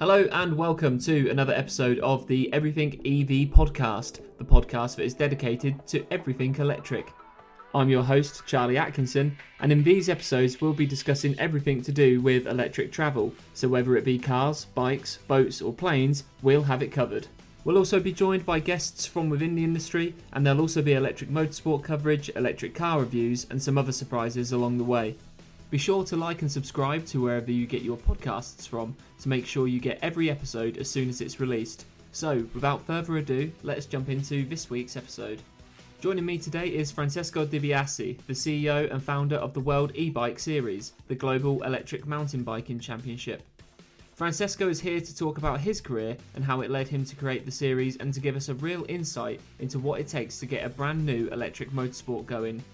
Hello and welcome to another episode of the Everything EV podcast, the podcast that is dedicated to everything electric. I'm your host, Charlie Atkinson, and in these episodes we'll be discussing everything to do with electric travel, so whether it be cars, bikes, boats or planes, we'll have it covered. We'll also be joined by guests from within the industry, and there'll also be electric motorsport coverage, electric car reviews and some other surprises along the way. Be sure to like and subscribe to wherever you get your podcasts from to make sure you get every episode as soon as it's released. So, without further ado, let's jump into this week's episode. Joining me today is Francesco Di Biase, the CEO and founder of the World E-Bike Series, the global electric mountain biking championship. Francesco is here to talk about his career and how it led him to create the series and to give us a real insight into what it takes to get a brand new electric motorsport going.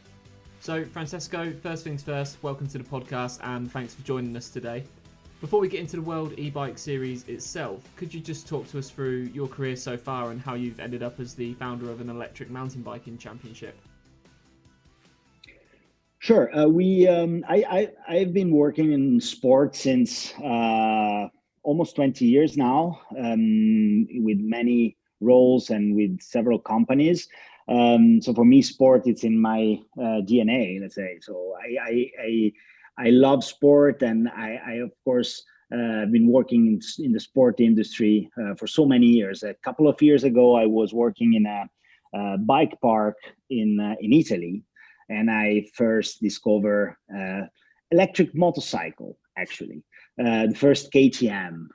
So, Francesco, first things first, welcome to the podcast and thanks for joining us today. Before we get into the World E-Bike Series itself, could you just talk to us through your career so far and how you've ended up as the founder of an electric mountain biking championship? Sure. I've been working in sport since almost 20 years now, with many roles and with several companies. So for me, sport, it's in my DNA, let's say. So I love sport, and I of course been working in the sport industry for so many years. A couple of years ago, I was working in a bike park in Italy, and I first discovered electric motorcycle, actually. The first KTM,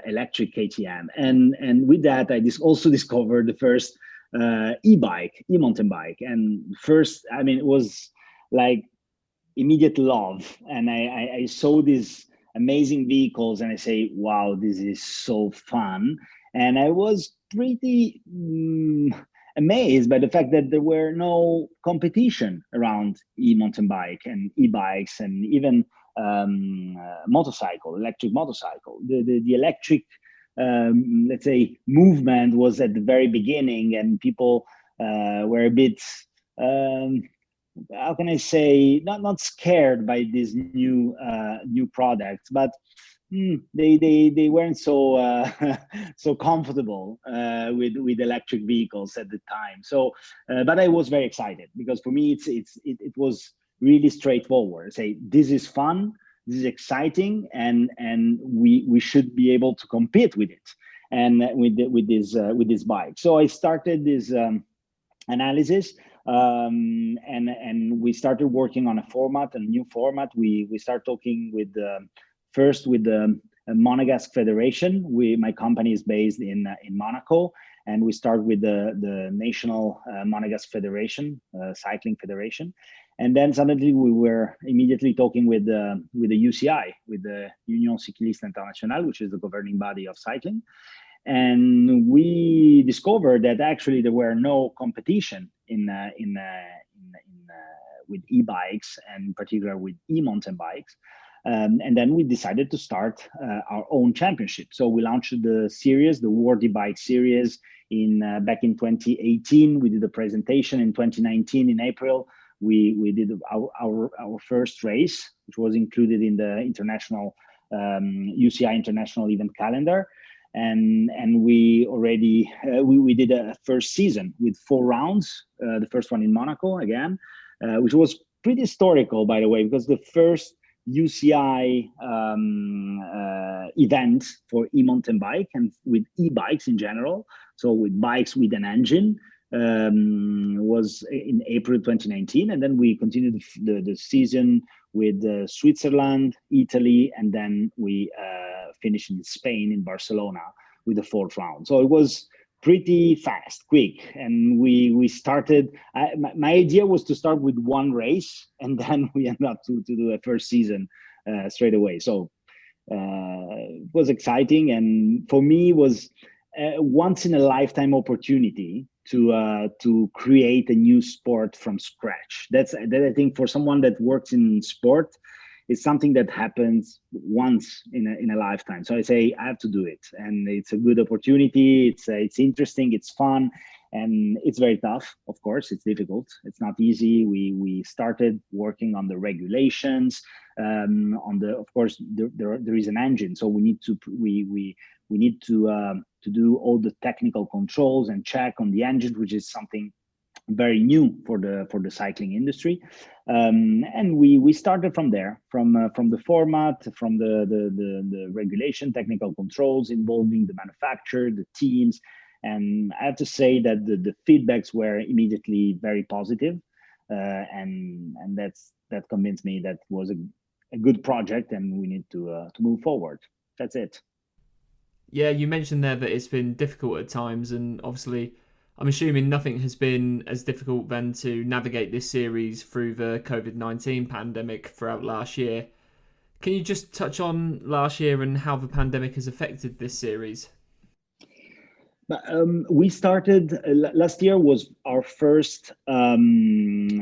electric KTM. And with that, I also discovered the first e-mountain bike. And first, I mean, it was like immediate love. And I saw these amazing vehicles and I say, wow, this is so fun. And I was pretty amazed by the fact that there were no competition around e-mountain bike and e-bikes and even electric motorcycle. The electric, let's say, movement was at the very beginning, and people were a bit, how can I say, not scared by these new products, but they weren't so so comfortable with electric vehicles at the time. So, but I was very excited because for me it was really straightforward. Say, this is fun, this is exciting, and we should be able to compete with it and with this bike. So I started this analysis, and we started working on a new format. We start talking with first with the Monegasque Federation. My company is based in Monaco, and we start with the National Monegasque Federation, Cycling Federation. And then suddenly we were immediately talking with the UCI, with the Union Cycliste Internationale, which is the governing body of cycling. And we discovered that actually there were no competition with e-bikes, and in particular with e-mountain bikes. And then we decided to start our own championship. So we launched the series, the World E-Bike Series, back in 2018. We did a presentation in 2019 in April. We did our first race, which was included in the international UCI international event calendar, and we already we did a first season with 4 rounds. The first one in Monaco again, which was pretty historical, by the way, because the first UCI event for e-mountain bike and with e-bikes in general, so with bikes with an engine, was in April 2019, and then we continued the season with Switzerland, Italy, and then we finished in Spain, in Barcelona, with the 4th round. So it was pretty fast, quick, and we started. My idea was to start with one race, and then we ended up to do a first season straight away. So it was exciting, and for me was once in a lifetime opportunity to create a new sport from scratch. That I think for someone that works in sport, is something that happens once in a lifetime. So I say I have to do it, and it's a good opportunity. It's interesting, it's fun, and it's very tough. Of course, it's difficult. It's not easy. We started working on the regulations. On the, of course, there is an engine, so we need to to do all the technical controls and check on the engine, which is something very new for the cycling industry. And we started from there, from the format, from the regulation, technical controls involving the manufacturer, the teams. And I have to say that the feedbacks were immediately very positive, and that convinced me that was a good project, and we need to move forward. That's it. Yeah, you mentioned there that it's been difficult at times, and obviously, I'm assuming nothing has been as difficult than to navigate this series through the COVID-19 pandemic throughout last year. Can you just touch on last year and how the pandemic has affected this series? We started last year was our first UCI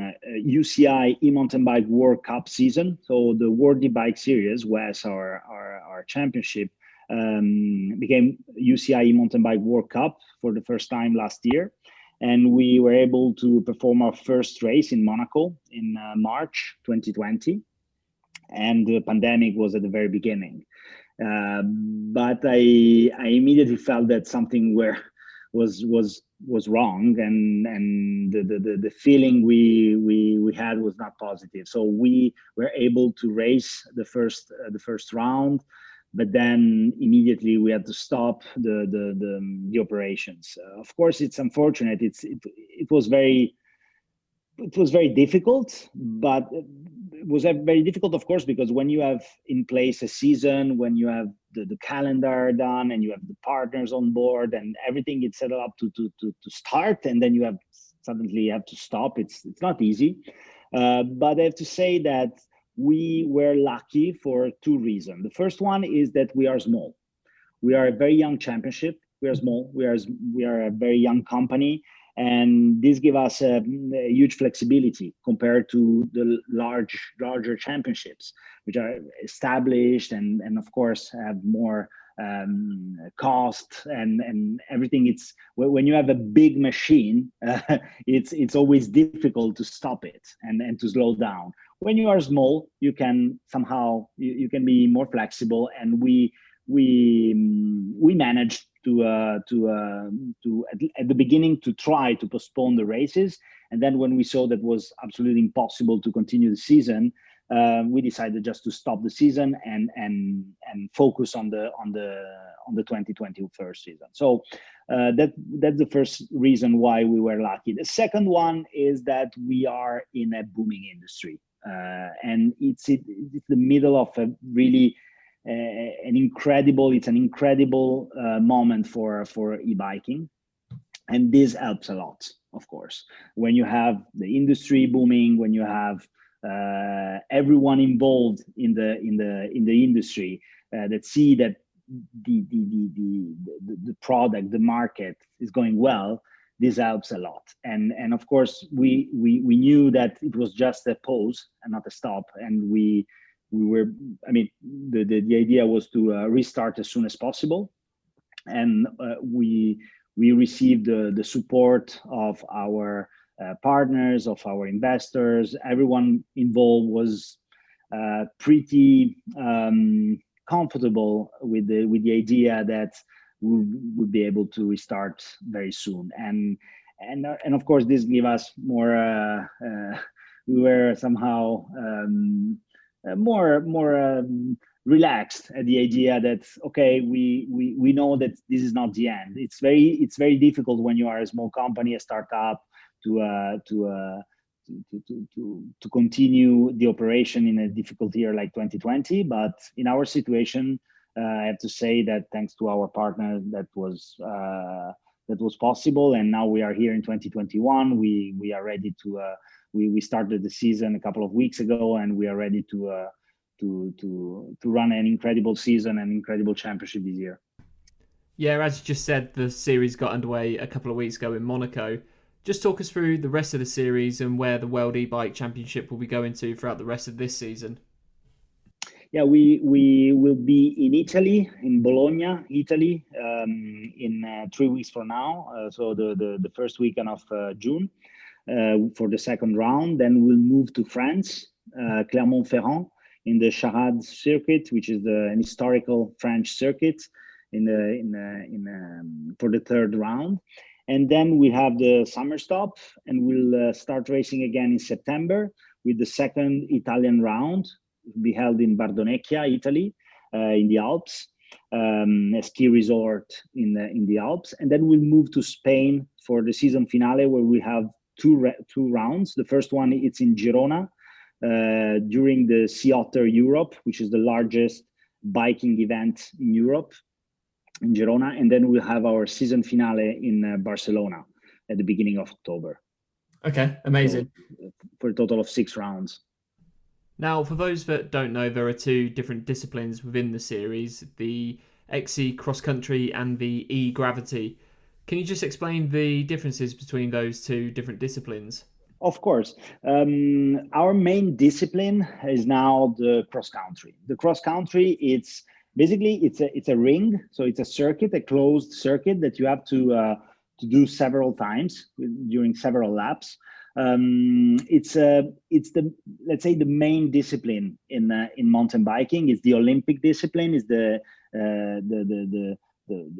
e-mountain bike World Cup season. So the World e-bike series was our championship, became UCI e-mountain bike World Cup for the first time last year. And we were able to perform our first race in Monaco in March 2020. And the pandemic was at the very beginning. But I immediately felt that something was wrong, and the feeling we had was not positive. So we were able to race the first round, but then immediately we had to stop the operations. Of course, it's unfortunate. It was very difficult, but it was very difficult, of course, because when you have in place a season, when you have the calendar done, and you have the partners on board, and everything is set up to start, and then you suddenly have to stop. It's not easy, but I have to say that we were lucky for two reasons. The first one is that we are small. We are a very young championship. We are small. We are a very young company. And this gives us a huge flexibility compared to the larger championships, which are established and of course have more cost and everything. It's when you have a big machine, it's always difficult to stop it and to slow down. When you are small, you can somehow you can be more flexible, and we managed to at the beginning to try to postpone the races, and then when we saw that was absolutely impossible to continue the season, we decided just to stop the season and focus on the 2020 first season. So that's the first reason why we were lucky. The second one is that we are in a booming industry, and it's the middle of a really it's an incredible moment for e-biking, and this helps a lot. Of course, when you have the industry booming, when you have everyone involved in the industry that see that the product, the market is going well, this helps a lot. And of course, we knew that it was just a pause and not a stop, and we were, I mean, the idea was to restart as soon as possible, and we received the support of our partners, of our investors. Everyone involved was pretty comfortable with the idea that we would be able to restart very soon, and of course this gave us more. We were somehow more relaxed at the idea that okay, we know that this is not the end. It's very difficult when you are a small company, a startup, to continue the operation in a difficult year like 2020. But in our situation, I have to say that thanks to our partner, that was possible. And now we are here in 2021. We are ready to. We started the season a couple of weeks ago, and we are ready to run an incredible season, an incredible championship this year. Yeah, as you just said, the series got underway a couple of weeks ago in Monaco. Just talk us through the rest of the series and where the World E-Bike Championship will be going to throughout the rest of this season. Yeah, we will be in Italy, in Bologna, Italy, in 3 weeks from now. So the first weekend of June for the second round. Then we'll move to France, Clermont-Ferrand, in the Charade circuit, which is an historical French circuit, for the third round. And then we have the summer stop, and we'll start racing again in September with the second Italian round, be held in Bardonecchia, Italy, in the Alps, a ski resort in the Alps. And then we'll move to Spain for the season finale, where we have two rounds. The first one, it's in Girona, during the Sea Otter Europe, which is the largest biking event in Europe, in Girona. And then we'll have our season finale in Barcelona at the beginning of October. Okay, amazing. So, for a total of 6 rounds. Now, for those that don't know, there are 2 different disciplines within the series, the XC cross country and the E gravity. Can you just explain the differences between those 2 different disciplines? Of course. Our main discipline is now the cross country. The cross country, it's a ring, so it's a circuit, a closed circuit that you have to do several times during several laps. It's the, let's say, the main discipline in mountain biking. It's the Olympic discipline. Is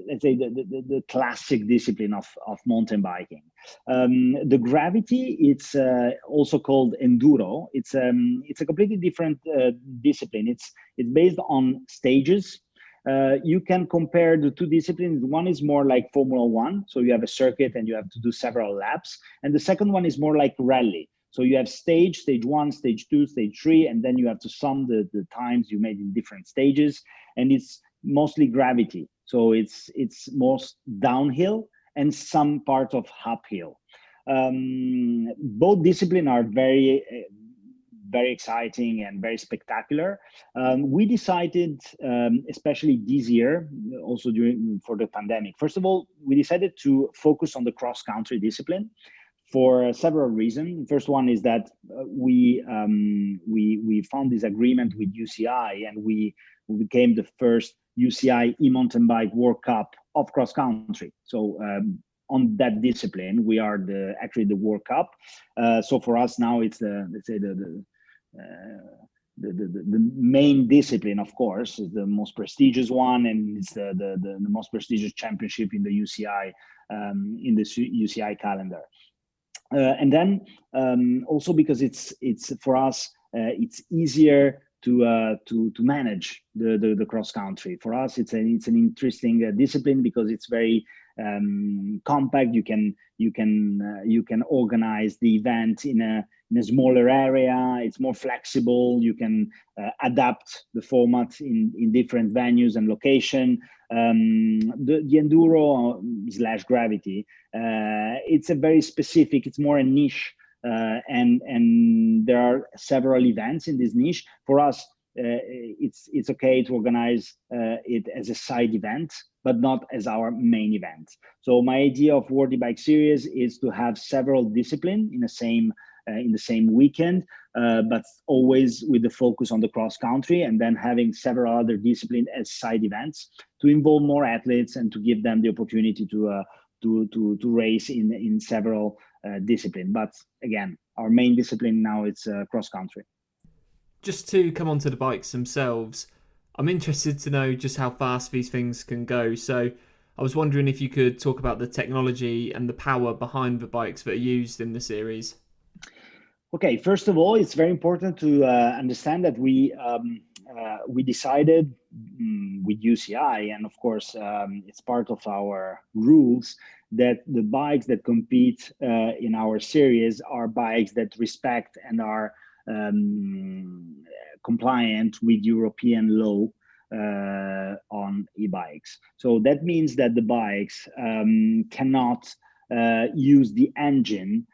let's say the classic discipline of mountain biking. The gravity, it's also called enduro. It's a completely different discipline. It's based on stages. You can compare the 2 disciplines. One is more like Formula One, so you have a circuit and you have to do several laps, and the second one is more like rally. So you have stage 1, stage 2, stage 3, and then you have to sum the times you made in different stages, and it's mostly gravity. So it's most downhill and some part of uphill. Both disciplines are very exciting and very spectacular. We decided, especially this year, also for the pandemic. First of all, we decided to focus on the cross-country discipline for several reasons. First one is that we found this agreement with UCI, and we became the first UCI e-mountain bike World Cup of cross country. So on that discipline, we are actually the World Cup. So for us now, it's the main discipline. Of course, is the most prestigious one, and it's the most prestigious championship in the UCI UCI calendar. And then also because it's for us, it's easier to manage the cross country. For us, it's an interesting discipline because it's very compact. You can organize the event in a smaller area. It's more flexible. You can adapt the format in different venues and location. The enduro / gravity, it's a very specific. It's more a niche. And there are several events in this niche. For us, it's okay to organize it as a side event, but not as our main event. So my idea of World E-Bike Series is to have several disciplines in the same weekend, but always with the focus on the cross country, and then having several other disciplines as side events to involve more athletes and to give them the opportunity to race in several discipline. But again, our main discipline now it's cross country. Just to come on to the bikes themselves, I'm interested to know just how fast these things can go. So I was wondering if you could talk about the technology and the power behind the bikes that are used in the series. Okay, first of all, it's very important to understand that we decided with UCI, and of course it's part of our rules, that the bikes that compete in our series are bikes that respect and are compliant with European law on e-bikes. So that means that the bikes cannot use the engine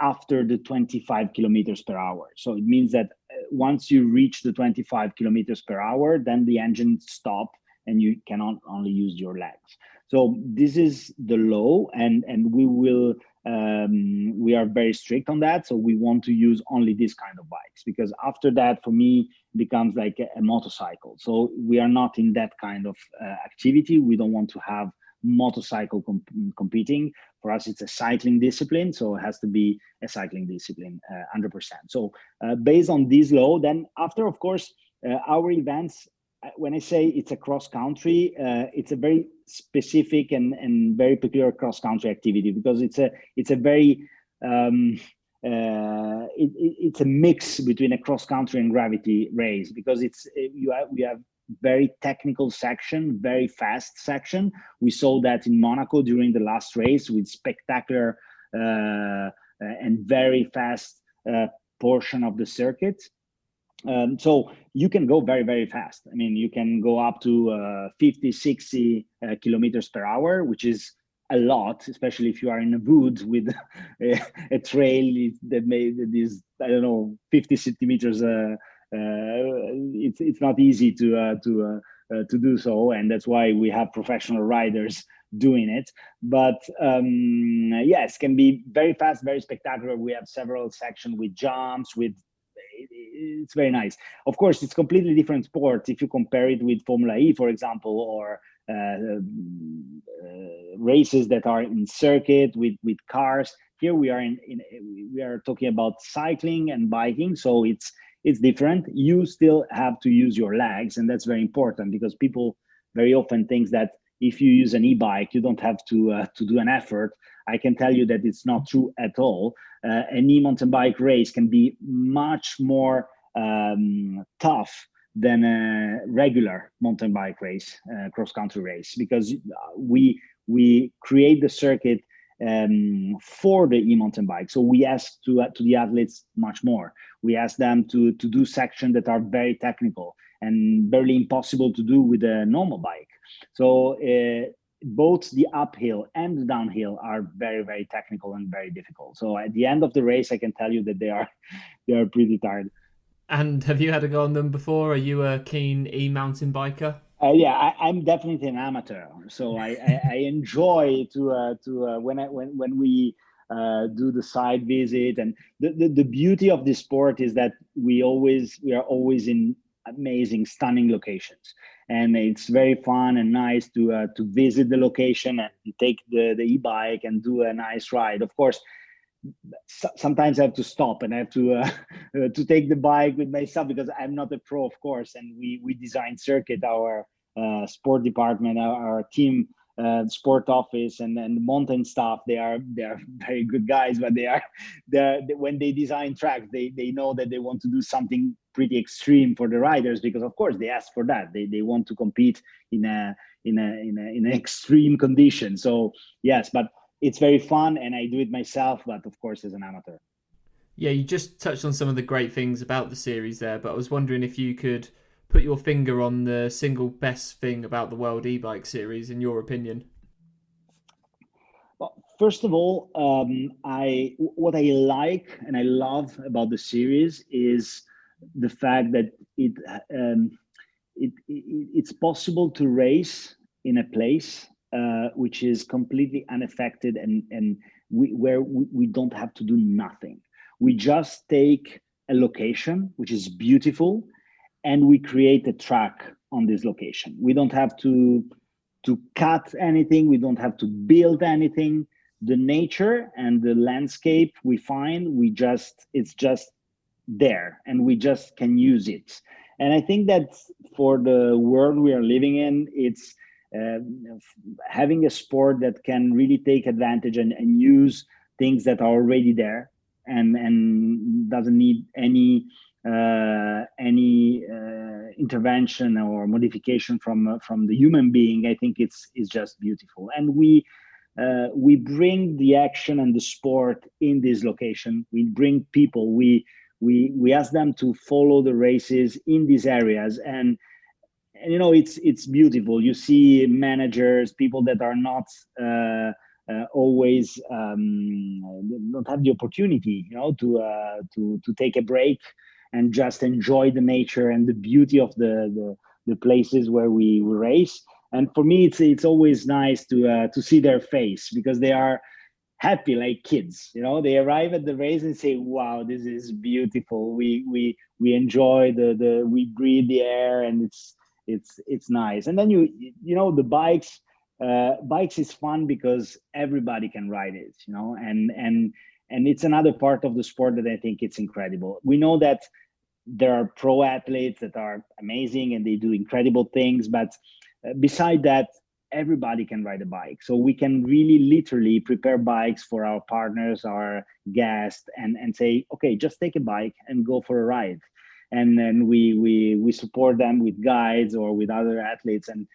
after the 25 kilometers per hour. So it means that once you reach the 25 kilometers per hour, then the engine stops and you cannot only use your legs. So this is the law, and we will we are very strict on that. So we want to use only this kind of bikes, because after that, for me, it becomes like a motorcycle. So we are not in that kind of activity. We don't want to have motorcycle competing. For us, it's a cycling discipline, so it has to be a cycling discipline, 100%. So based on this law, then after, of course, our events, when I say it's a cross country, it's a very specific and very peculiar cross country activity, because it's a very it's a mix between a cross country and gravity race, because we have very technical section, very fast section. We saw that in Monaco during the last race, with spectacular and very fast portion of the circuit. So you can go very, very fast. I mean, you can go up to 50, 60 kilometers per hour, which is a lot, especially if you are in the woods with a trail that is, I don't know, 50 centimeters. It's not easy to do so, and that's why we have professional riders doing it. But yes, can be very fast, very spectacular. We have several sections with jumps, it's very nice. Of course, it's completely different sport if you compare it with Formula E, for example, or races that are in circuit with cars. Here we are we are talking about cycling and biking, so it's different. You still have to use your legs, and that's very important, because people very often think that if you use an e-bike, you don't have to do an effort. I can tell you that it's not true at all. An e-mountain bike race can be much more tough than a regular mountain bike race, cross-country race, because we create the circuit for the e-mountain bike. So we ask to the athletes much more. We ask them to do sections that are very technical and barely impossible to do with a normal bike. So both the uphill and the downhill are very, very technical and very difficult. So at the end of the race, I can tell you that they are pretty tired. And have you had a go on them before? Are you a keen e-mountain biker? Yeah, I'm definitely an amateur, so I enjoy to when we do the side visit. And the beauty of this sport is that we are always in amazing, stunning locations, and it's very fun and nice to visit the location and take the e-bike and do a nice ride. Of course, sometimes I have to stop and I have to take the bike with myself, because I'm not a pro, of course, and we design circuit. Our sport department, our team, sport office, and the mountain staff, they are very good guys, but they're when they design tracks, they know that they want to do something pretty extreme for the riders, because of course they ask for that. They want to compete in an extreme condition. So yes, but it's very fun, and I do it myself, but of course as an amateur. Yeah, you just touched on some of the great things about the series there, but I was wondering if you could put your finger on the single best thing about the World E-Bike Series, in your opinion. Well, first of all, what I like and I love about the series is the fact that it's possible to race in a place which is completely unaffected, and where we don't have to do nothing. We just take a location which is beautiful, and we create a track on this location. We don't have to cut anything. We don't have to build anything. The nature and the landscape we find, it's just there, and we just can use it. And I think that for the world we are living in, it's having a sport that can really take advantage and use things that are already there, and doesn't need any intervention or modification from the human being. I think it's just beautiful, and we bring the action and the sport in this location. We bring people. We ask them to follow the races in these areas, and you know, it's beautiful. You see managers, people that are not always don't have the opportunity, you know, to take a break and just enjoy the nature and the beauty of the places where we race. And for me, it's always nice to see their face, because they are happy like kids. They arrive at the race and say, wow, this is beautiful. We enjoy we breathe the air, and it's nice. And then the bikes is fun because everybody can ride it, and it's another part of the sport that I think it's incredible. We know that there are pro athletes that are amazing and they do incredible things, but beside that, everybody can ride a bike. So we can really literally prepare bikes for our partners, our guests, and say, okay, just take a bike and go for a ride. And then we support them with guides or with other athletes, and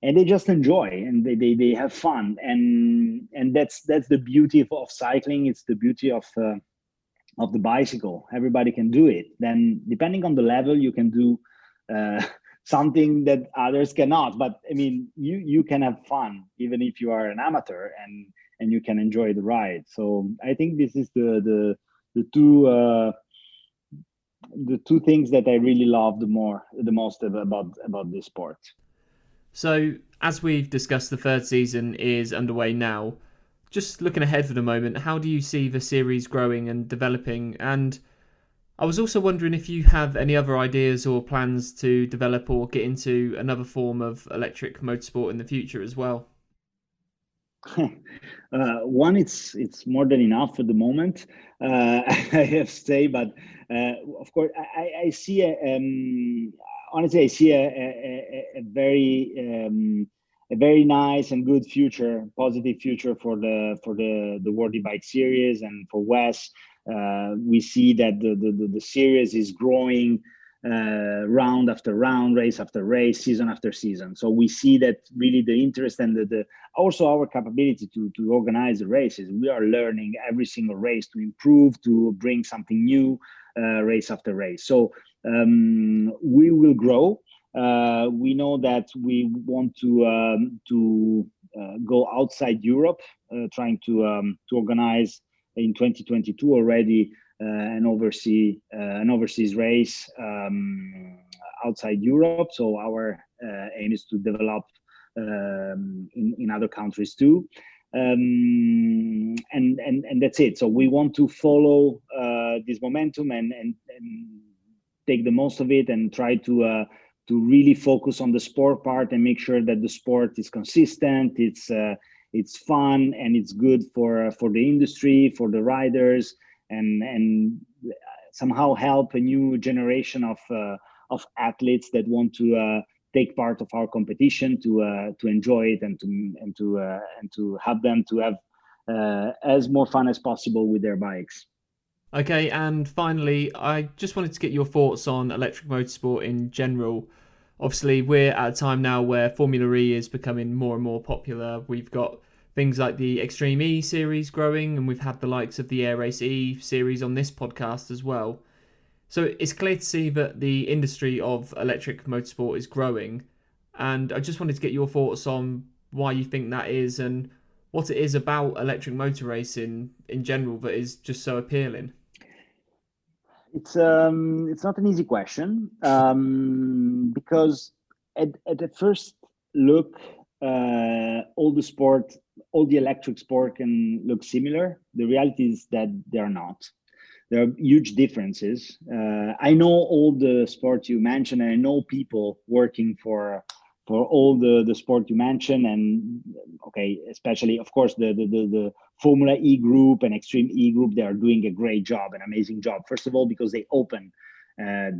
they just enjoy, and they have fun. And that's the beauty of cycling. It's the beauty of the bicycle. Everybody can do it. Then depending on the level, you can do something that others cannot. But I mean, you can have fun even if you are an amateur, and you can enjoy the ride. So I think this is the two things that I really love the most about this sport. So, as we've discussed, the third season is underway now. Just looking ahead for the moment, how do you see the series growing and developing? And I was also wondering if you have any other ideas or plans to develop or get into another form of electric motorsport in the future as well. One, it's more than enough for the moment, I have to say. But of course, I see honestly, I see a very nice and good future, positive future for the World E-Bike Series and for Wes. We see that the series is growing round after round, race after race, season after season. So we see that really the interest and also our capability to organize the races. We are learning every single race to improve, to bring something new, race after race. So we will grow. We know that we want to go outside Europe, trying to organize in 2022 already an overseas race outside Europe. So our aim is to develop in other countries too, and that's it. So we want to follow this momentum and take the most of it, and try to really focus on the sport part and make sure that the sport is consistent, it's fun, and it's good for the industry, for the riders, and somehow help a new generation of athletes that want to take part of our competition, to enjoy it, and to have them to have as more fun as possible with their bikes. Okay, and finally, I just wanted to get your thoughts on electric motorsport in general. Obviously, we're at a time now where Formula E is becoming more and more popular. We've got things like the Extreme E series growing, and we've had the likes of the Air Race E series on this podcast as well. So it's clear to see that the industry of electric motorsport is growing, and I just wanted to get your thoughts on why you think that is, and what it is about electric motor racing in general that is just so appealing. It's not an easy question, because at the first look, all the electric sport can look similar. The reality is that they are not. There are huge differences. I know all the sports you mentioned, and I know people working for all the sport you mentioned, and okay, especially of course the Formula E group and Extreme E group, they are doing a great job, an amazing job. First of all, because they open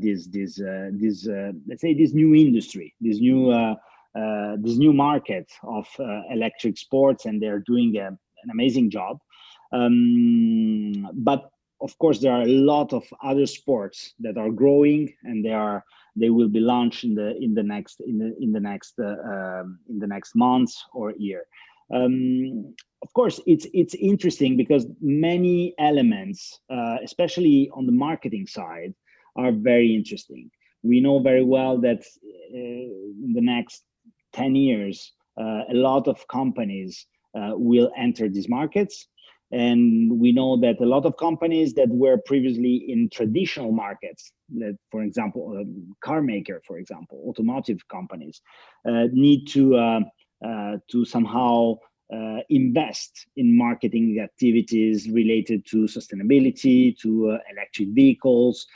this let's say this new industry, this new market of electric sports, and they're doing an amazing job. But of course, there are a lot of other sports that are growing, and they will be launched in the next months or year. Of course, it's interesting because many elements, especially on the marketing side, are very interesting. We know very well that in the next 10 years, a lot of companies will enter these markets. And we know that a lot of companies that were previously in traditional markets, that, for example, a car maker, for example, automotive companies, need to somehow invest in marketing activities related to sustainability, to electric vehicles,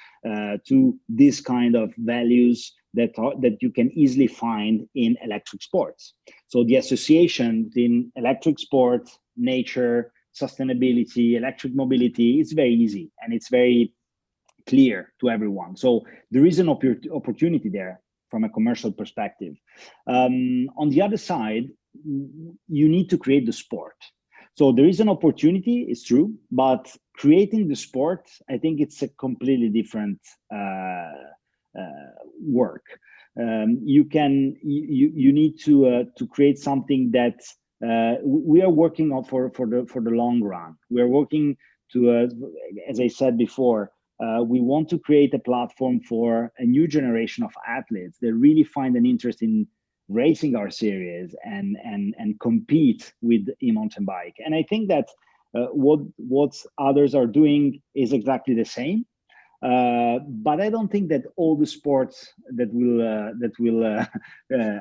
to this kind of values that you can easily find in electric sports. So the association between electric sports, nature, sustainability, electric mobility is very easy, and it's very clear to everyone. So there is an opportunity there from a commercial perspective. On the other side, you need to create the sport. So there is an opportunity, it's true, but creating the sport, I think it's a completely different work. You need to create something that we are working on for the long run. We are working to, as I said before, we want to create a platform for a new generation of athletes that really find an interest in racing our series and compete with e-mountain bike. And I think that what others are doing is exactly the same. But I don't think that all the sports that will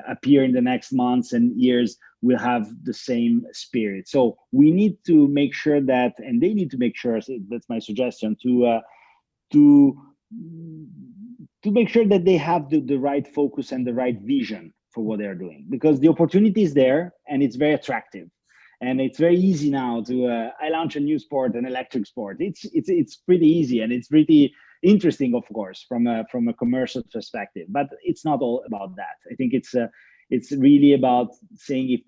appear in the next months and years will have the same spirit. So we need to make sure that, and they need to make sure, so that's my suggestion, to make sure that they have the right focus and the right vision for what they're doing, because the opportunity is there and it's very attractive. And it's very easy now to I launch a new sport, an electric sport. It's pretty easy, and it's pretty interesting, of course, from a commercial perspective. But it's not all about that. I think it's really about saying if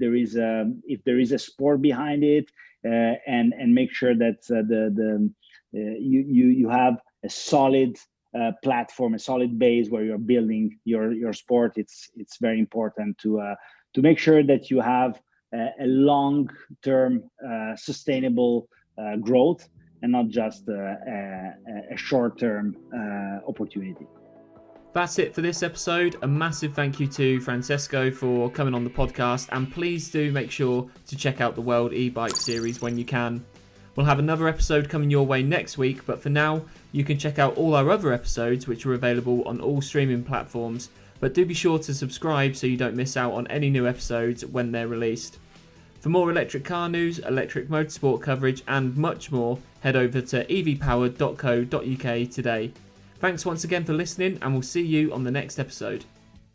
there is a sport behind it, and make sure that you have a solid platform, a solid base where you're building your sport. It's very important to make sure that you have a long-term sustainable growth, and not just a short-term opportunity. That's it for this episode. A massive thank you to Francesco for coming on the podcast, and please do make sure to check out the World e-Bike Series when you can. We'll have another episode coming your way next week, but for now, you can check out all our other episodes, which are available on all streaming platforms. But do be sure to subscribe so you don't miss out on any new episodes when they're released. For more electric car news, electric motorsport coverage, and much more, head over to evpowered.co.uk today. Thanks once again for listening, and we'll see you on the next episode.